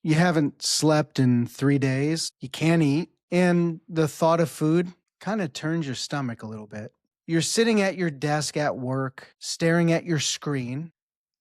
You haven't slept in 3 days. You can't eat. And the thought of food kind of turns your stomach a little bit. You're sitting at your desk at work, staring at your screen,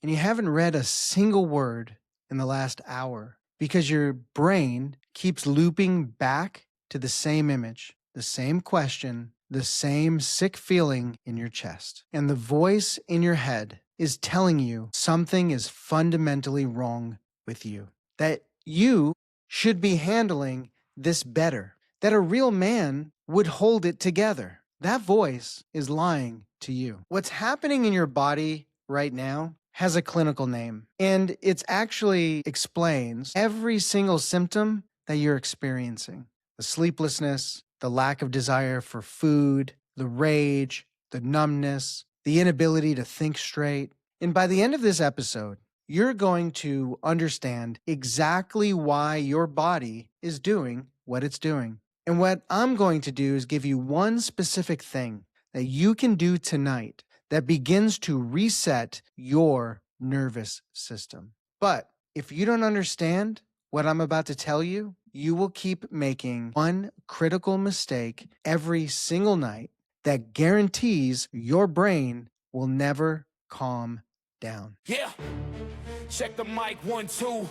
and you haven't read a single word in the last hour because your brain keeps looping back to the same image, the same question, the same sick feeling in your chest. And the voice in your head is telling you something is fundamentally wrong with you, that you should be handling this better, that a real man would hold it together. That voice is lying to you. What's happening in your body right now has a clinical name, and it actually explains every single symptom that you're experiencing. The sleeplessness, the lack of desire for food, the rage, the numbness, the inability to think straight. And by the end of this episode, you're going to understand exactly why your body is doing what it's doing. And what I'm going to do is give you one specific thing that you can do tonight that begins to reset your nervous system. But if you don't understand what I'm about to tell you, you will keep making one critical mistake every single night that guarantees your brain will never calm down. Yeah. Check the mic, 1, 2.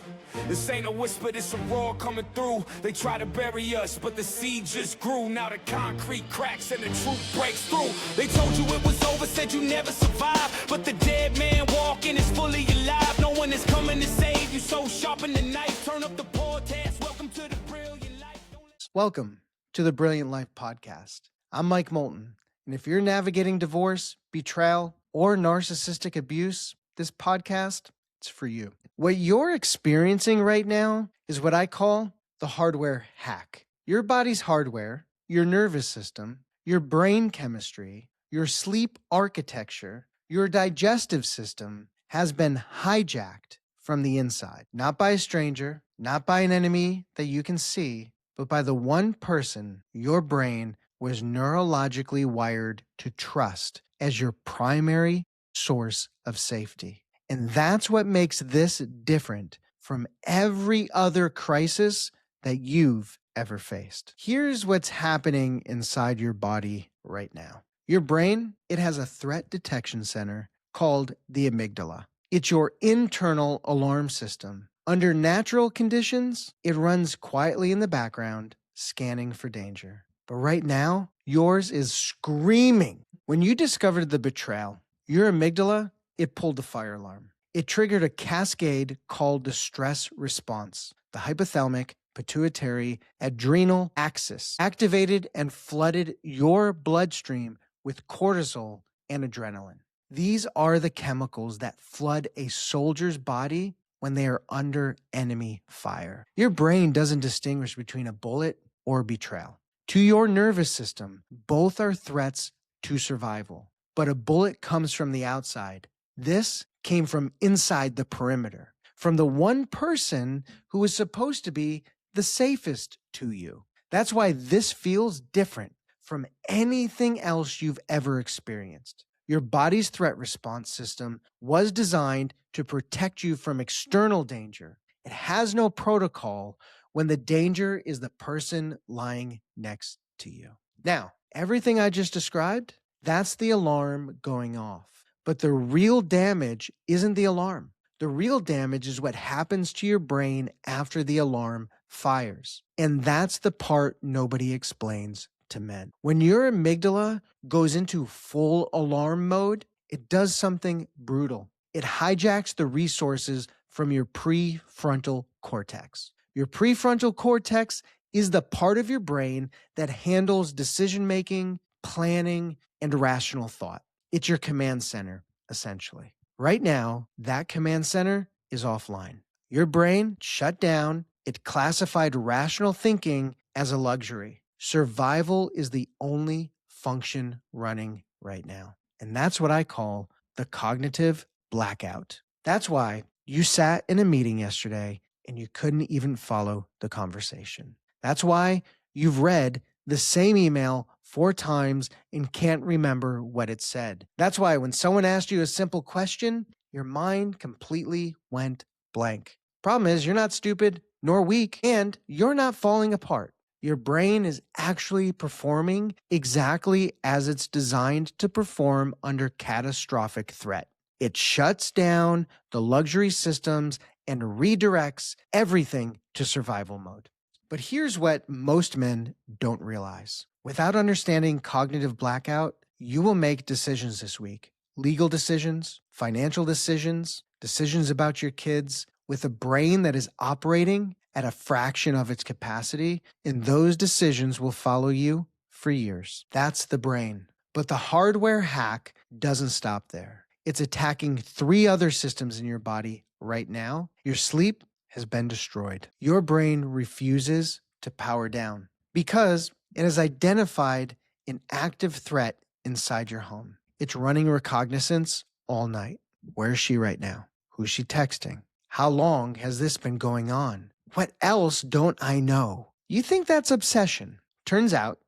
This ain't a whisper, this a roar coming through. They try to bury us, but the seed just grew. Now the concrete cracks and the truth breaks through. They told you it was over, said you never survive. But the dead man walking is fully alive. No one is coming to save you, so sharpen the knife. Turn up the podcast. Welcome to the Brilliant Life. Welcome to the Brilliant Life podcast. I'm Mike Moulton, and if you're navigating divorce, betrayal, or narcissistic abuse, this podcast, it's for you. What you're experiencing right now is what I call the hardware hack. Your body's hardware, your nervous system, your brain chemistry, your sleep architecture, your digestive system has been hijacked from the inside. Not by a stranger, not by an enemy that you can see, but by the one person your brain was neurologically wired to trust as your primary source of safety. And that's what makes this different from every other crisis that you've ever faced. Here's what's happening inside your body right now. Your brain, it has a threat detection center called the amygdala. It's your internal alarm system. Under natural conditions, it runs quietly in the background, scanning for danger. But right now, yours is screaming. When you discovered the betrayal, your amygdala, it pulled the fire alarm. It triggered a cascade called the stress response. The hypothalamic, pituitary, adrenal axis activated and flooded your bloodstream with cortisol and adrenaline. These are the chemicals that flood a soldier's body when they are under enemy fire. Your brain doesn't distinguish between a bullet or betrayal. To your nervous system, both are threats to survival. But a bullet comes from the outside. This came from inside the perimeter, from the one person who is supposed to be the safest to you. That's why this feels different from anything else you've ever experienced. Your body's threat response system was designed to protect you from external danger. It has no protocol when the danger is the person lying next to you. Now, everything I just described, that's the alarm going off. But the real damage isn't the alarm. The real damage is what happens to your brain after the alarm fires. And that's the part nobody explains to men. When your amygdala goes into full alarm mode, it does something brutal. It hijacks the resources from your prefrontal cortex. Your prefrontal cortex is the part of your brain that handles decision-making, planning, and rational thought. It's your command center, essentially. Right now, that command center is offline. Your brain shut down. It classified rational thinking as a luxury. Survival is the only function running right now. And that's what I call the cognitive blackout. That's why you sat in a meeting yesterday and you couldn't even follow the conversation. That's why you've read the same email 4 times and can't remember what it said. That's why when someone asked you a simple question, your mind completely went blank. Problem is, you're not stupid nor weak, and you're not falling apart. Your brain is actually performing exactly as it's designed to perform under catastrophic threat. It shuts down the luxury systems and redirects everything to survival mode. But here's what most men don't realize. Without understanding cognitive blackout, you will make decisions this week. Legal decisions, financial decisions, decisions about your kids, with a brain that is operating at a fraction of its capacity, and those decisions will follow you for years. That's the brain. But the hardware hack doesn't stop there. It's attacking 3 other systems in your body right now. Your sleep has been destroyed. Your brain refuses to power down because it has identified an active threat inside your home. It's running reconnaissance all night. Where is she right now? Who's she texting? How long has this been going on? What else don't I know? You think that's obsession. Turns out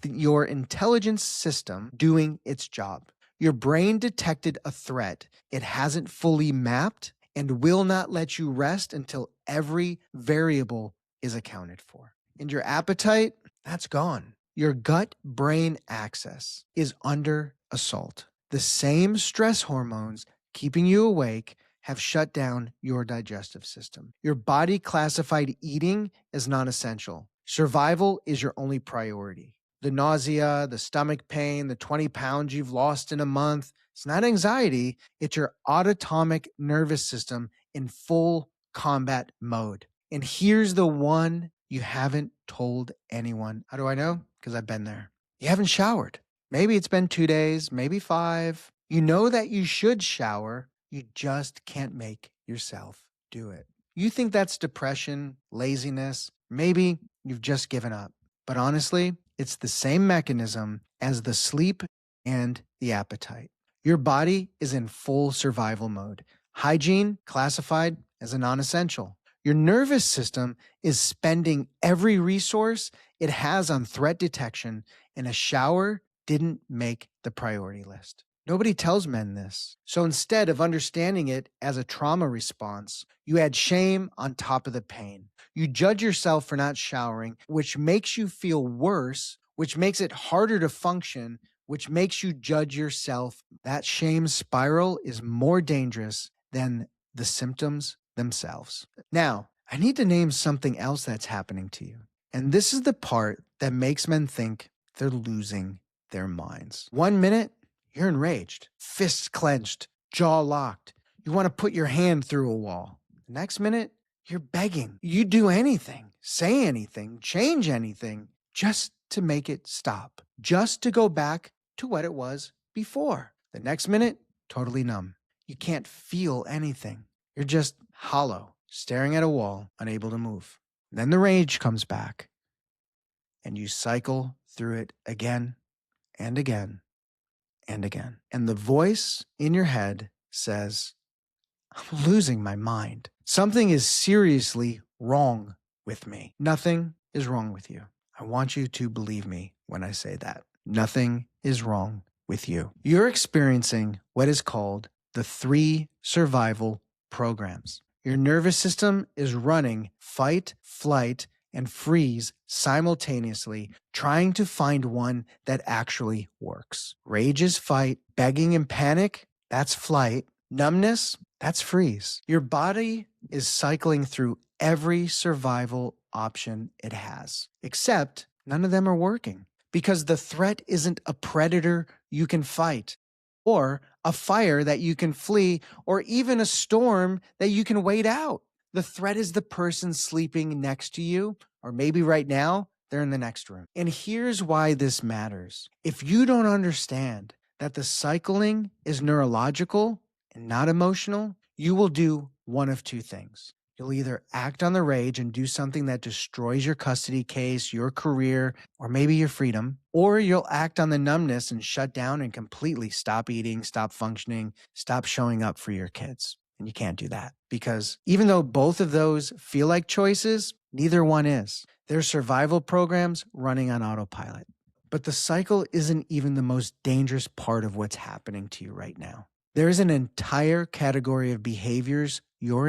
your intelligence system doing its job. Your brain detected a threat it hasn't fully mapped and will not let you rest until every variable is accounted for. And your appetite, that's gone. Your gut-brain axis is under assault. The same stress hormones keeping you awake have shut down your digestive system. Your body classified eating as non-essential. Survival is your only priority. The nausea, the stomach pain, the 20 pounds you've lost in a month, it's not anxiety, it's your autonomic nervous system in full combat mode. And here's the one you haven't told anyone. How do I know? Because I've been there. You haven't showered. Maybe it's been 2 days, maybe 5. You know that you should shower. You just can't make yourself do it. You think that's depression, laziness. Maybe you've just given up. But honestly, it's the same mechanism as the sleep and the appetite. Your body is in full survival mode. Hygiene classified as a non-essential. Your nervous system is spending every resource it has on threat detection, and a shower didn't make the priority list. Nobody tells men this. So instead of understanding it as a trauma response, you add shame on top of the pain. You judge yourself for not showering, which makes you feel worse, which makes it harder to function, which makes you judge yourself. That shame spiral is more dangerous than the symptoms themselves. Now, I need to name something else that's happening to you. And this is the part that makes men think they're losing their minds. 1 minute, you're enraged, fists clenched, jaw locked. You want to put your hand through a wall. The next minute, you're begging. You do anything, say anything, change anything just to make it stop, just to go back to what it was before. The next minute, totally numb. You can't feel anything. You're just hollow, staring at a wall, unable to move. Then the rage comes back, and you cycle through it again and again and again. And the voice in your head says, I'm losing my mind. Something is seriously wrong with me. Nothing is wrong with you. I want you to believe me when I say that. Nothing is wrong with you. You're experiencing what is called the 3 survival programs. Your nervous system is running fight, flight, and freeze simultaneously, trying to find one that actually works. Rage is fight. Begging and panic, that's flight. Numbness, that's freeze. Your body is cycling through every survival option it has, except none of them are working because the threat isn't a predator you can fight, or a fire that you can flee, or even a storm that you can wait out. The threat is the person sleeping next to you, or maybe right now, they're in the next room. And here's why this matters. If you don't understand that the cycling is neurological and not emotional, you will do one of 2 things. You'll either act on the rage and do something that destroys your custody case, your career, or maybe your freedom, or you'll act on the numbness and shut down and completely stop eating, stop functioning, stop showing up for your kids. And you can't do that because even though both of those feel like choices, neither one is. They're survival programs running on autopilot. But the cycle isn't even the most dangerous part of what's happening to you right now. There is an entire category of behaviors you're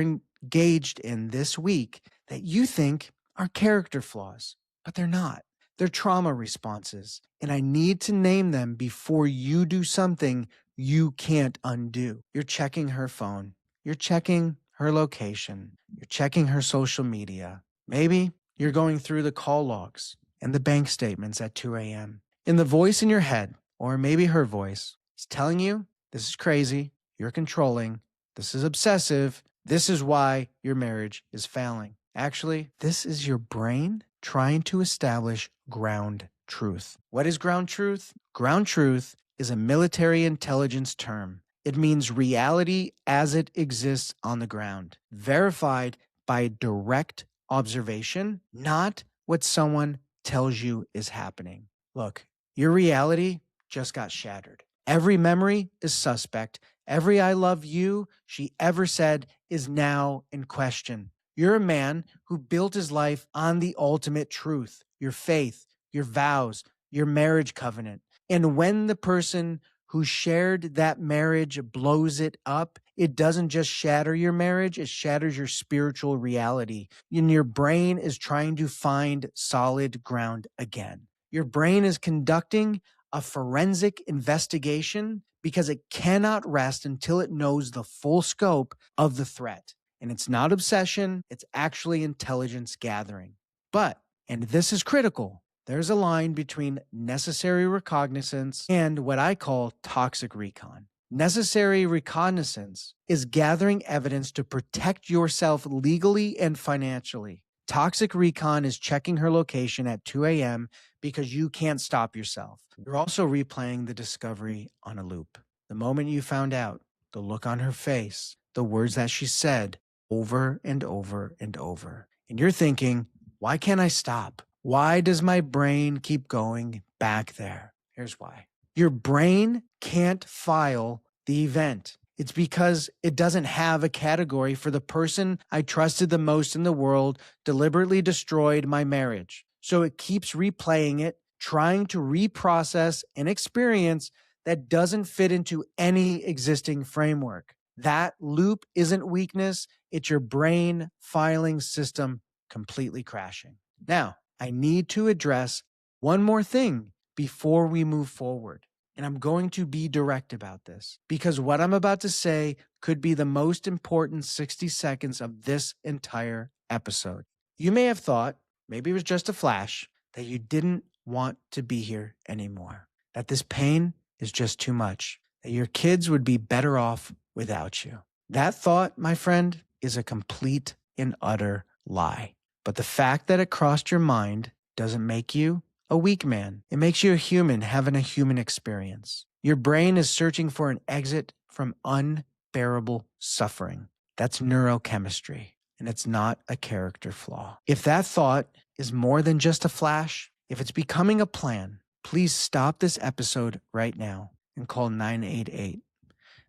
gauged in this week that you think are character flaws, but they're not. They're trauma responses, and I need to name them before you do something you can't undo. You're checking her phone, you're checking her location, you're checking her social media. Maybe you're going through the call logs and the bank statements at 2 a.m. And the voice in your head, or maybe her voice, is telling you this is crazy, you're controlling, this is obsessive, this is why your marriage is failing. Actually, this is your brain trying to establish ground truth. What is ground truth? Ground truth is a military intelligence term. It means reality as it exists on the ground, verified by direct observation, not what someone tells you is happening. Look, your reality just got shattered. Every memory is suspect. Every I love you she ever said is now in question. You're a man who built his life on the ultimate truth, your faith, your vows, your marriage covenant. And when the person who shared that marriage blows it up, it doesn't just shatter your marriage, it shatters your spiritual reality. And your brain is trying to find solid ground again. Your brain is conducting a forensic investigation because it cannot rest until it knows the full scope of the threat. And it's not obsession, it's actually intelligence gathering. But, and this is critical, there's a line between necessary reconnaissance and what I call toxic recon. Necessary reconnaissance is gathering evidence to protect yourself legally and financially. Toxic recon is checking her location at 2 a.m. because you can't stop yourself. You're also replaying the discovery on a loop. The moment you found out, the look on her face, the words that she said over and over and over. And you're thinking, why can't I stop? Why does my brain keep going back there? Here's why. Your brain can't file the event. It's because it doesn't have a category for the person I trusted the most in the world deliberately destroyed my marriage. So it keeps replaying it, trying to reprocess an experience that doesn't fit into any existing framework. That loop isn't weakness, it's your brain filing system completely crashing. Now, I need to address one more thing before we move forward. And I'm going to be direct about this because what I'm about to say could be the most important 60 seconds of this entire episode. You may have thought, maybe it was just a flash, that you didn't want to be here anymore, that this pain is just too much, that your kids would be better off without you. That thought, my friend, is a complete and utter lie. But the fact that it crossed your mind doesn't make you a weak man. It makes you a human having a human experience. Your brain is searching for an exit from unbearable suffering. That's neurochemistry, and it's not a character flaw. If that thought is more than just a flash, if it's becoming a plan, please stop this episode right now and call 988.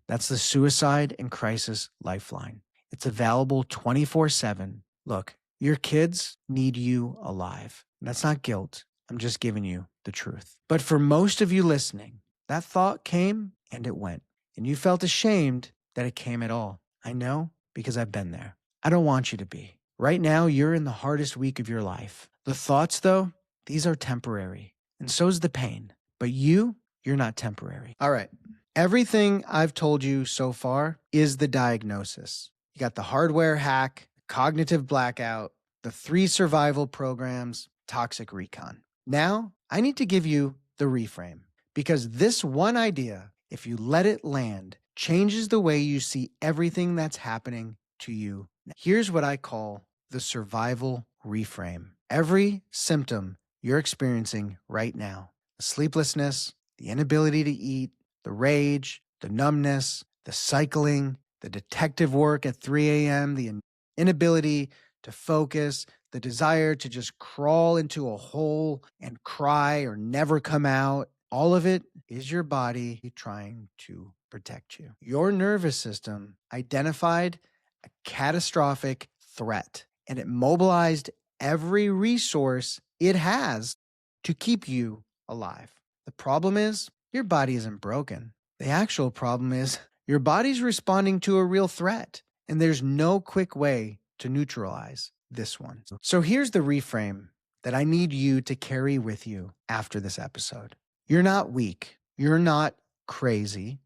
That's the Suicide and Crisis Lifeline. It's available 24/7. Look, your kids need you alive. That's not guilt. I'm just giving you the truth. But for most of you listening, that thought came and it went. And you felt ashamed that it came at all. I know because I've been there. I don't want you to be. Right now, you're in the hardest week of your life. The thoughts, though, these are temporary. And so's the pain. But you're not temporary. All right. Everything I've told you so far is the diagnosis. You got the hardware hack, cognitive blackout, the 3 survival programs, toxic recon. Now, I need to give you the reframe because this one idea, if you let it land, changes the way you see everything that's happening to you. Here's what I call the survival reframe. Every symptom you're experiencing right now, the sleeplessness, the inability to eat, the rage, the numbness, the cycling, the detective work at 3 a.m., the inability to focus, the desire to just crawl into a hole and cry or never come out, all of it is your body trying to protect you. Your nervous system identified a catastrophic threat and it mobilized every resource it has to keep you alive. The problem is, your body isn't broken. The actual problem is your body's responding to a real threat. And there's no quick way to neutralize this one. So here's the reframe that I need you to carry with you after this episode. You're not weak. You're not crazy.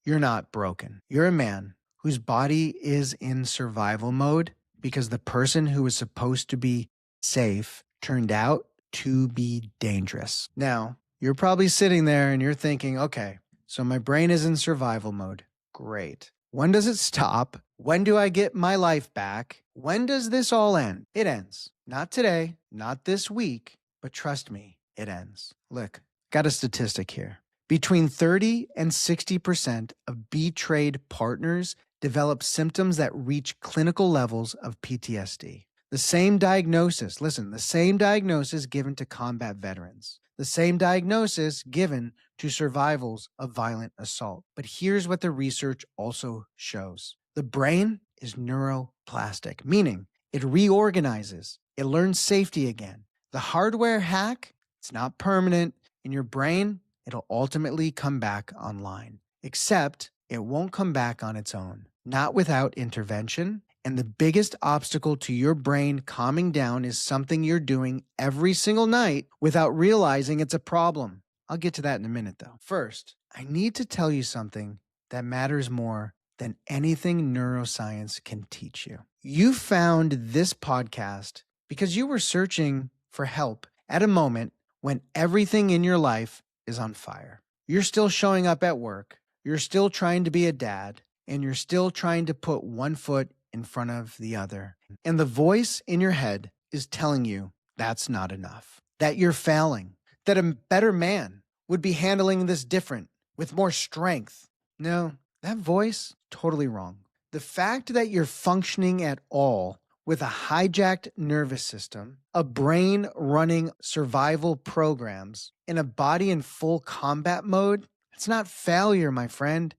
You're not broken. You're a man whose body is in survival mode because the person who was supposed to be safe turned out to be dangerous. Now, you're probably sitting there and you're thinking, okay, so my brain is in survival mode. Great. When does it stop? When do I get my life back? When does this all end? It ends. Not today, not this week, but trust me, it ends. Look, got a statistic here. Between 30 and 60% of betrayed partners develop symptoms that reach clinical levels of PTSD. The same diagnosis, listen, the same diagnosis given to combat veterans, the same diagnosis given to survivors of violent assault. But here's what the research also shows. The brain is neuroplastic, meaning it reorganizes, it learns safety again. The hardware hack, it's not permanent. In your brain, it'll ultimately come back online, except it won't come back on its own, not without intervention. And the biggest obstacle to your brain calming down is something you're doing every single night without realizing it's a problem. I'll get to that in a minute, though. First, I need to tell you something that matters more than anything neuroscience can teach you. You found this podcast because you were searching for help at a moment when everything in your life is on fire. You're still showing up at work, you're still trying to be a dad, and you're still trying to put one foot in front of the other. And the voice in your head is telling you that's not enough, that you're failing, that a better man would be handling this different, with more strength. No, that voice, totally wrong. The fact that you're functioning at all with a hijacked nervous system, a brain running survival programs, and a body in full combat mode, it's not failure, my friend.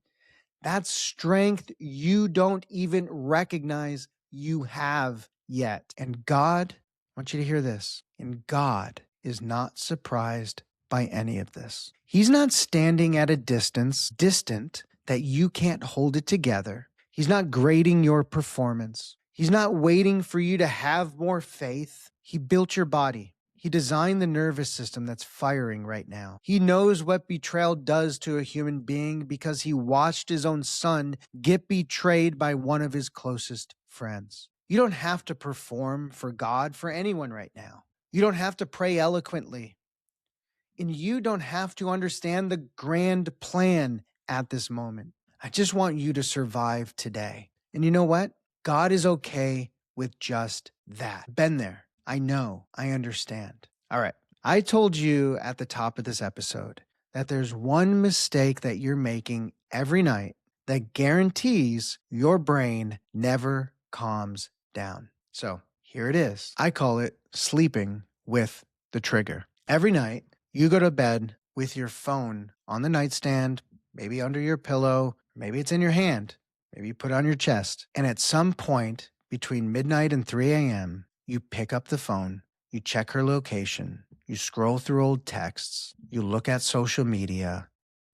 That's strength you don't even recognize you have yet. And God, I want you to hear this, and God is not surprised by any of this. He's not standing at a distance, distant, that you can't hold it together. He's not grading your performance. He's not waiting for you to have more faith. He built your body. He designed the nervous system that's firing right now. He knows what betrayal does to a human being because he watched his own son get betrayed by one of his closest friends. You don't have to perform for God for anyone right now. You don't have to pray eloquently. And you don't have to understand the grand plan at this moment. I just want you to survive today. And you know what? God is okay with just that. Been there. I know. I understand. All right. I told you at the top of this episode that there's one mistake that you're making every night that guarantees your brain never calms down. So here it is. I call it sleeping with the trigger. Every night, you go to bed with your phone on the nightstand, maybe under your pillow, maybe it's in your hand, maybe you put it on your chest. And at some point between midnight and 3 a.m., you pick up the phone, you check her location, you scroll through old texts, you look at social media,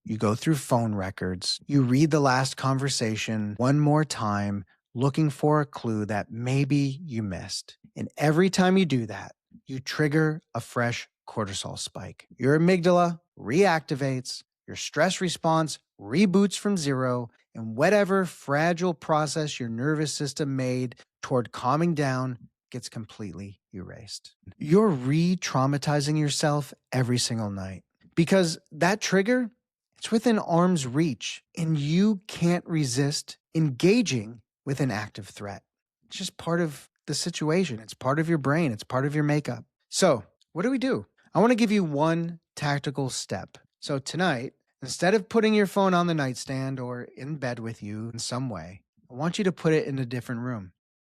you go through phone records, you read the last conversation one more time, looking for a clue that maybe you missed. And every time you do that, you trigger a fresh cortisol spike. Your amygdala reactivates, your stress response reboots from zero, and whatever fragile process your nervous system made toward calming down gets completely erased. You're re-traumatizing yourself every single night because that trigger, it's within arm's reach and you can't resist engaging with an active threat. It's just part of the situation. It's part of your brain. It's part of your makeup. So what do? I want to give you one tactical step. So tonight, instead of putting your phone on the nightstand or in bed with you in some way, I want you to put it in a different room.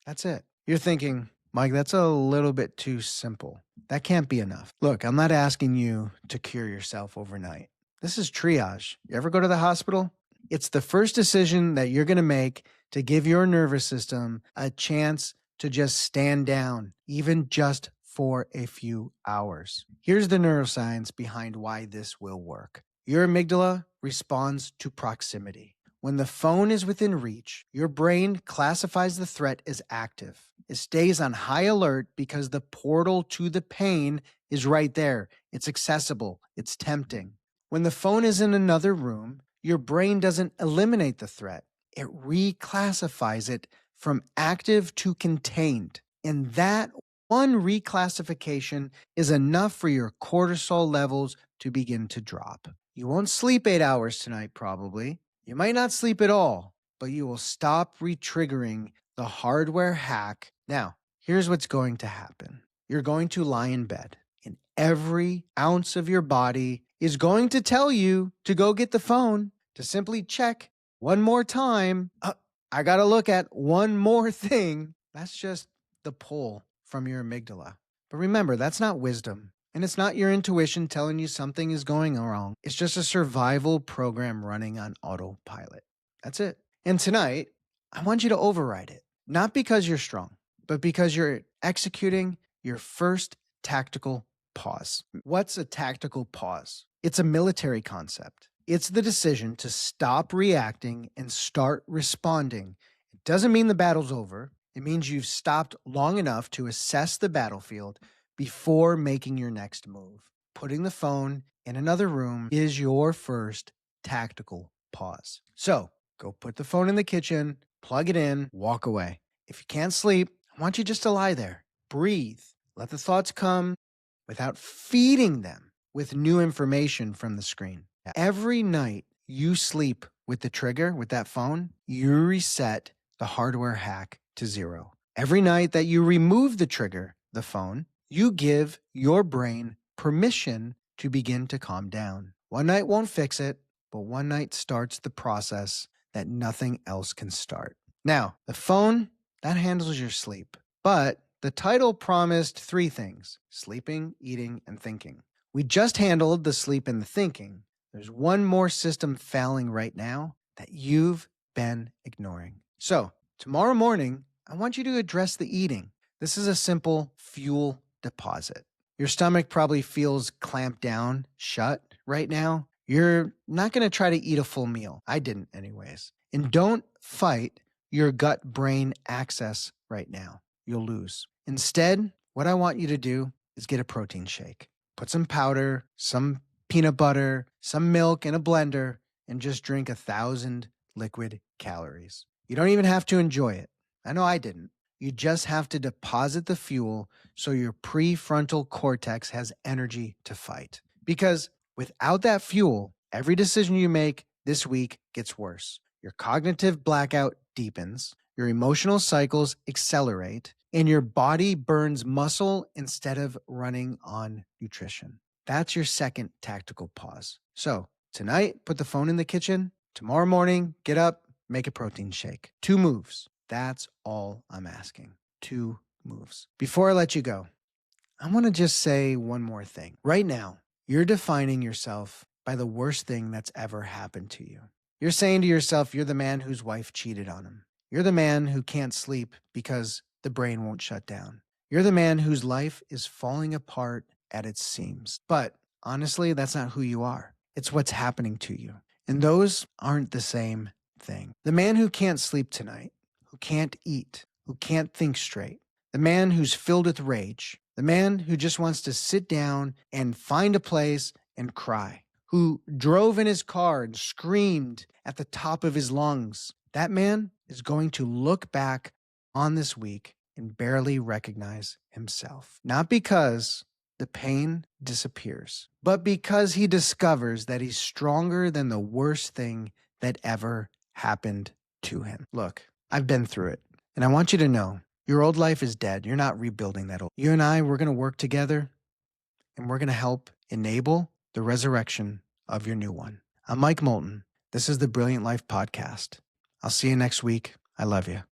That's it. You're thinking, Mike, that's a little bit too simple. That can't be enough. Look, I'm not asking you to cure yourself overnight. This is triage. You ever go to the hospital? It's the first decision that you're going to make to give your nervous system a chance to just stand down, even just for a few hours. Here's the neuroscience behind why this will work. Your amygdala responds to proximity. When the phone is within reach, your brain classifies the threat as active. It stays on high alert because the portal to the pain is right there. It's accessible, it's tempting. When the phone is in another room, your brain doesn't eliminate the threat, it reclassifies it from active to contained. And that one reclassification is enough for your cortisol levels to begin to drop. You won't sleep 8 hours tonight, probably. You might not sleep at all, but you will stop re-triggering the hardware hack. Now, here's what's going to happen. You're going to lie in bed, and every ounce of your body is going to tell you to go get the phone, to simply check one more time. I got to look at one more thing. That's just the pull from your amygdala. But remember, that's not wisdom. And it's not your intuition telling you something is going wrong. It's just a survival program running on autopilot. That's it. And tonight, I want you to override it. Not because you're strong, but because you're executing your first tactical pause. What's a tactical pause? It's a military concept. It's the decision to stop reacting and start responding. It doesn't mean the battle's over. It means you've stopped long enough to assess the battlefield before making your next move. Putting the phone in another room is your first tactical pause. So go put the phone in the kitchen, plug it in, walk away. If you can't sleep, I want you just to lie there. Breathe. Let the thoughts come without feeding them with new information from the screen. Every night you sleep with the trigger, with that phone, you reset the hardware hack to zero. Every night that you remove the trigger, the phone, you give your brain permission to begin to calm down. One night won't fix it, but one night starts the process that nothing else can start. Now, the phone, that handles your sleep. But the title promised 3 things: sleeping, eating, and thinking. We just handled the sleep and the thinking. There's one more system failing right now that you've been ignoring. So, tomorrow morning, I want you to address the eating. This is a simple fuel deposit. Your stomach probably feels clamped down, shut right now. You're not going to try to eat a full meal. I didn't anyways. And don't fight your gut-brain access right now. You'll lose. Instead, what I want you to do is get a protein shake. Put some powder, some peanut butter, some milk in a blender, and just drink 1,000 liquid calories. You don't even have to enjoy it. I know I didn't. You just have to deposit the fuel so your prefrontal cortex has energy to fight. Because without that fuel, every decision you make this week gets worse. Your cognitive blackout deepens, your emotional cycles accelerate, and your body burns muscle instead of running on nutrition. That's your second tactical pause. So tonight, put the phone in the kitchen. Tomorrow morning, get up, make a protein shake. 2 moves. That's all I'm asking. 2 moves. Before I let you go, I want to just say one more thing. Right now, you're defining yourself by the worst thing that's ever happened to you. You're saying to yourself, you're the man whose wife cheated on him. You're the man who can't sleep because the brain won't shut down. You're the man whose life is falling apart at its seams. But honestly, that's not who you are. It's what's happening to you. And those aren't the same thing. The man who can't sleep tonight, who can't eat, who can't think straight, the man who's filled with rage, the man who just wants to sit down and find a place and cry, who drove in his car and screamed at the top of his lungs, that man is going to look back on this week and barely recognize himself. Not because the pain disappears, but because he discovers that he's stronger than the worst thing that ever happened to him. Look, I've been through it, and I want you to know your old life is dead. You're not rebuilding that old. You and I, we're going to work together, and we're going to help enable the resurrection of your new one. I'm Mike Moulton. This is the Brilliant Life Podcast. I'll see you next week. I love you.